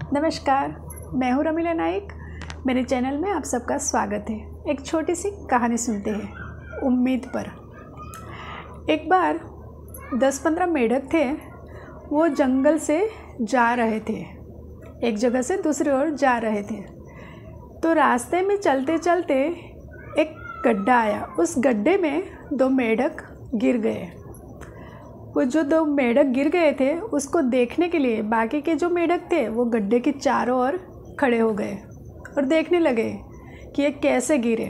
नमस्कार, मैं हूँ रमीला नाइक। मेरे चैनल में आप सबका स्वागत है। एक छोटी सी कहानी सुनते हैं उम्मीद पर। एक बार 10-15 मेढक थे। वो जंगल से जा रहे थे, एक जगह से दूसरी ओर जा रहे थे। तो रास्ते में चलते चलते एक गड्ढा आया। उस गड्ढे में 2 मेढक गिर गए। वो जो 2 मेढक गिर गए थे उसको देखने के लिए बाकी के जो मेढक थे वो गड्ढे के चारों ओर खड़े हो गए और देखने लगे कि ये कैसे गिरे।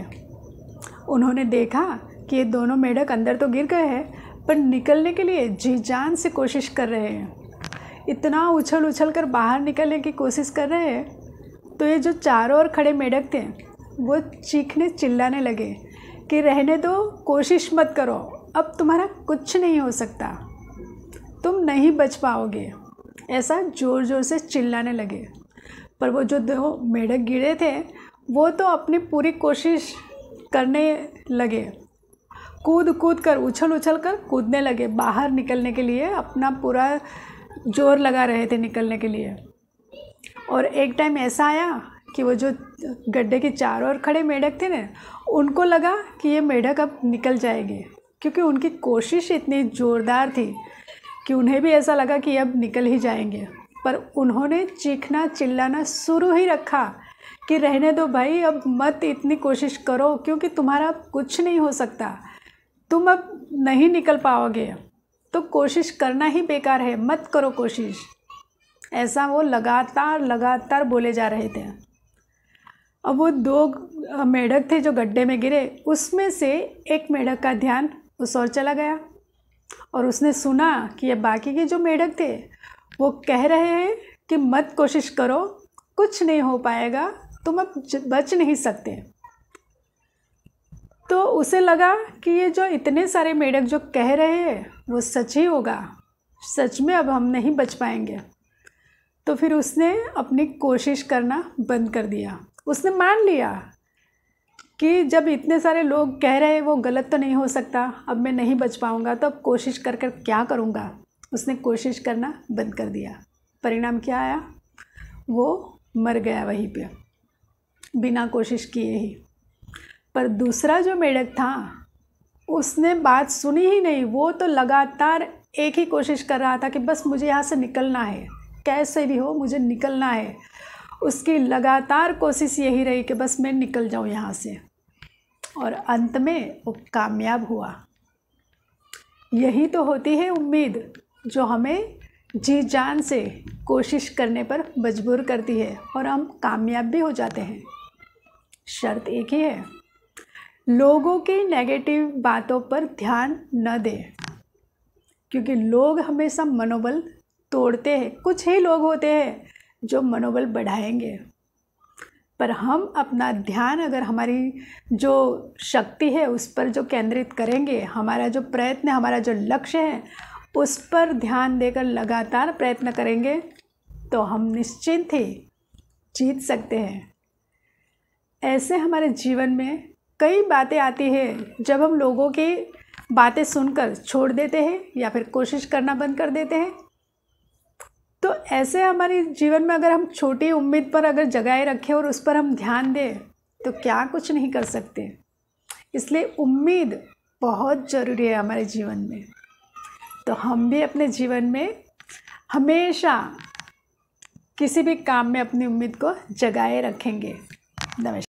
उन्होंने देखा कि ये दोनों मेढक अंदर तो गिर गए हैं, पर निकलने के लिए जी जान से कोशिश कर रहे हैं। इतना उछल उछल कर बाहर निकलने की कोशिश कर रहे हैं। तो ये जो चारों ओर खड़े मेढक थे वो चीखने चिल्लाने लगे कि रहने दो, कोशिश मत करो, अब तुम्हारा कुछ नहीं हो सकता, तुम नहीं बच पाओगे। ऐसा ज़ोर ज़ोर से चिल्लाने लगे। पर वो जो 2 मेढक गिरे थे वो तो अपनी पूरी कोशिश करने लगे। कूद कूद कर, उछल उछल कर कूदने लगे, बाहर निकलने के लिए अपना पूरा जोर लगा रहे थे निकलने के लिए। और एक टाइम ऐसा आया कि वो जो गड्ढे के चारों ओर खड़े मेढक थे ना, उनको लगा कि ये मेढक अब निकल जाएंगे, क्योंकि उनकी कोशिश इतनी ज़ोरदार थी कि उन्हें भी ऐसा लगा कि अब निकल ही जाएंगे। पर उन्होंने चीखना चिल्लाना शुरू ही रखा कि रहने दो भाई, अब मत इतनी कोशिश करो, क्योंकि तुम्हारा कुछ नहीं हो सकता, तुम अब नहीं निकल पाओगे, तो कोशिश करना ही बेकार है, मत करो कोशिश। ऐसा वो लगातार बोले जा रहे थे। अब वो 2 मेढक थे जो गड्ढे में गिरे, उसमें से एक मेढक का ध्यान उस ओर चला गया और उसने सुना कि ये बाकी के जो मेढक थे वो कह रहे हैं कि मत कोशिश करो, कुछ नहीं हो पाएगा, तुम अब बच नहीं सकते। तो उसे लगा कि ये जो इतने सारे मेढक जो कह रहे हैं वो सच ही होगा, सच में अब हम नहीं बच पाएंगे। तो फिर उसने अपनी कोशिश करना बंद कर दिया। उसने मान लिया कि जब इतने सारे लोग कह रहे हैं वो गलत तो नहीं हो सकता, अब मैं नहीं बच पाऊँगा, तो अब कोशिश कर कर क्या करूँगा। उसने कोशिश करना बंद कर दिया। परिणाम क्या आया? वो मर गया वहीं पे, बिना कोशिश किए ही। पर दूसरा जो मेढक था उसने बात सुनी ही नहीं। वो तो लगातार एक ही कोशिश कर रहा था कि बस मुझे यहाँ से निकलना है, कैसे भी हो मुझे निकलना है। उसकी लगातार कोशिश यही रही कि बस मैं निकल जाऊँ यहाँ से, और अंत में वो कामयाब हुआ। यही तो होती है उम्मीद, जो हमें जी जान से कोशिश करने पर मजबूर करती है और हम कामयाब भी हो जाते हैं। शर्त एक ही है, लोगों की नेगेटिव बातों पर ध्यान न दें, क्योंकि लोग हमेशा मनोबल तोड़ते हैं। कुछ ही लोग होते हैं जो मनोबल बढ़ाएंगे। पर हम अपना ध्यान अगर हमारी जो शक्ति है उस पर जो केंद्रित करेंगे, हमारा जो प्रयत्न, हमारा जो लक्ष्य है उस पर ध्यान देकर लगातार प्रयत्न करेंगे, तो हम निश्चिंत ही जीत सकते हैं। ऐसे हमारे जीवन में कई बातें आती हैं जब हम लोगों की बातें सुनकर छोड़ देते हैं या फिर कोशिश करना बंद कर देते हैं। तो ऐसे हमारे जीवन में अगर हम छोटी उम्मीद पर अगर जगाए रखें और उस पर हम ध्यान दें तो क्या कुछ नहीं कर सकते। इसलिए उम्मीद बहुत ज़रूरी है हमारे जीवन में। तो हम भी अपने जीवन में हमेशा किसी भी काम में अपनी उम्मीद को जगाए रखेंगे। नमस्कार।